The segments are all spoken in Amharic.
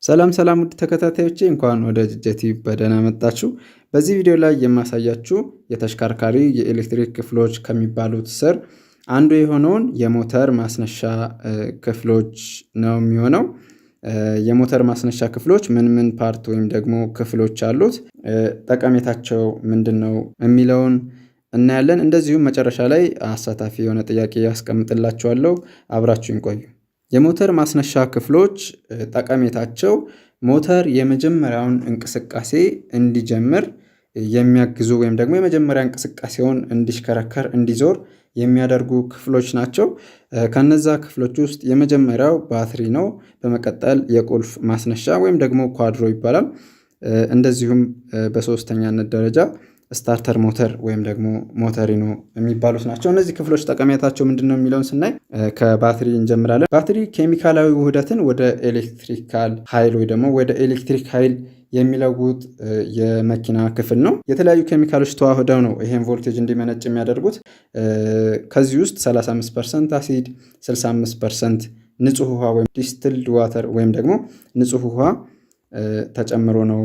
ሰላም ውድ ተከታታዮቼ እንኳን ወደ ጂጄቲዩብ በደህና መጣችሁ። በዚህ ቪዲዮ ላይ የማሳያችሁ የተሽከርካሪ የኤሌክትሪክ ክፍሎች ከሚባሉት ስር አንዱ የሆነውን የሞተር ማስነሻ ክፍሎች ነው የሚሆነው። የሞተር ማስነሻ ክፍሎች ምን ፓርት ወይም ደግሞ ክፍሎች አሉት፣ ጠቀሜታቸው ምንድነው የሚለውን እናያለን። እንደዚሁም መጨረሻ ላይ አሳታፊ የሆነ ጥያቄ ያስቀምጥላችኋለሁ። አብራችሁን ቆዩ። የሞተር ማስነሻ ክፍሎች ጠቀሜታቸው ሞተር የመጀመሪያውን እንቅስቃሴ እንዲጀምር የሚያግዙ ወይም ደግሞ የመጀመሪያ እንቅስቃሴውን እንዲሽከረከር እንዲዞር የሚያደርጉ ክፍሎች ናቸው። ከነዛ ክፍሎች ውስጥ የመጀመሪያው ባትሪ ነው። በመቀጠል የቁልፍ ማስነሻ ወይም ደግሞ ኳድሮ ይባላል። እንደዚሁም በሶስተኛነት ደረጃ ስታርተር ሞተር ወይም ደግሞ ሞተሪኖ የሚባሉት ናቸው። እነዚህ ክፍሎች ጠቀሜታቸው ምንድነው የሚለውን ስናይ ከባትሪ እንጀምራለን። ባትሪ ኬሚካላዊ ውህደትን ወደ ኤሌክትሪካል ኃይል ወይ ደግሞ ወደ ኤሌክትሪክ ኃይል የሚለውጥ የመኪና ክፍል ነው። የተለያዩ ኬሚካሎች ተዋህደው ነው ይሄን ቮልቴጅ እንዲመነጭ የሚያደርጉት። ከዚህ ውስጥ 35% አሲድ፣ 65% ንጹህ ውሃ ወይም ዲስትልድ ዋተር ወይም ደግሞ ንጹህ ውሃ ተጨምሮ ነው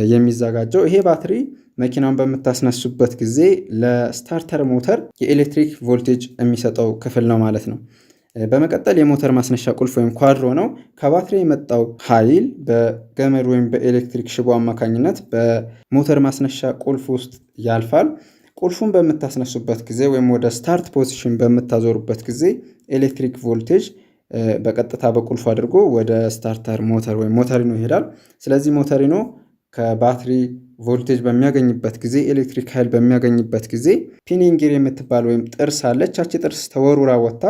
የሚዘጋጀው። ይሄ ባትሪ መኪናውን በምታስነሱበት ጊዜ ለስታርተር ሞተር የኤሌክትሪክ ቮልቴጅ የሚሰጠው ክፍል ነው ማለት ነው። በመቀጠል የሞተር ማስነሻ ቁልፍ ወይም ኳድሮ ነው። ከባትሪ የመጣው ኃይል በገመድ ወይም በኤሌክትሪክ ሽቦ አማካኝነት በሞተር ማስነሻ ቁልፍ ውስጥ ያልፋል። ቁልፉን በምታስነሱበት ጊዜ ወይም ወደ ስታርት ፖዚሽን በምታዞሩበት ጊዜ ኤሌክትሪክ ቮልቴጅ በቀጥታ በቁልፉ አድርጎ ወደ ስታርተር ሞተር ወይም ሞተሪኖ ይሄዳል። ስለዚህ ሞተሪኖ ከባትሪ ቮልቴጅ በሚያገኝበት ጊዜ ኤሌክትሪክ ኃይል በሚያገኝበት ጊዜ ፒኒንግር የምትባል ወይም ጥርስ አለች። ያቺ ጥርስ ተወርውራ ወጥታ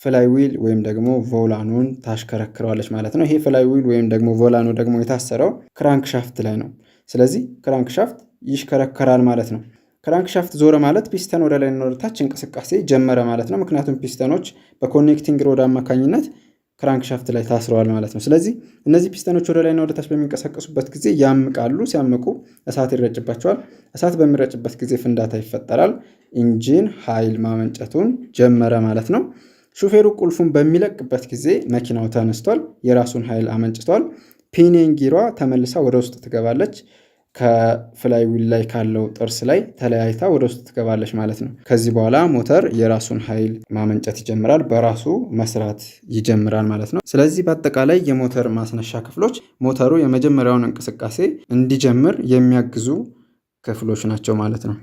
ፍላይ ዊል ወይም ደግሞ ቮላኑን ታሽከረክረዋለች ማለት ነው። ይሄ ፍላይ ዊል ወይም ደግሞ ቮላኑ ደግሞ የታሰረው ክራንክ ሻፍት ላይ ነው። ስለዚህ ክራንክ ሻፍት ይሽከረከራል ማለት ነው። ክራንክ ሻፍት ዞረ ማለት ፒስተን ወደ ላይ እና ወደ ታች እንቅስቃሴ ጀመረ ማለት ነው። ምክንያቱም ፒስተኖች በኮኔክቲንግ ሮድ አማካኝነት ክራንክ ሻፍት ላይ ታስረዋል ማለት ነው። ስለዚህ እነዚህ ፒስተኖች ወደ ላይና ወደ ታች በሚንቀሳቀሱበት ጊዜ ያምቃሉ። ሲያምቁ እሳት ይረጭባቸዋል። እሳት በሚረጭበት ጊዜ ፍንዳታ ይፈጠራል። ኢንጂን ኃይል ማመንጨቱን ጀመረ ማለት ነው። ሹፌሩ ቁልፉን በሚለቅበት ጊዜ መኪናው ተነስቷል፣ የራሱን ኃይል አመንጭቷል። ፒኒንጊሯ ተመልሳ ወደ ውስጥ ትገባለች። ከፍላይ ዊል ላይ ካለው ጥርስ ላይ ተለያይታ ወደ ውስጥ ትገባለች ማለት ነው። ከዚህ በኋላ ሞተር የራሱን ኃይል ማመንጨት ይጀምራል፣ በራሱ መስራት ይጀምራል ማለት ነው። ስለዚህ በአጠቃላይ የሞተር ማስነሻ ክፍሎች ሞተሩ የመጀመሪያውን እንቅስቃሴ እንዲጀምር የሚያግዙ ክፍሎች ናቸው ማለት ነው።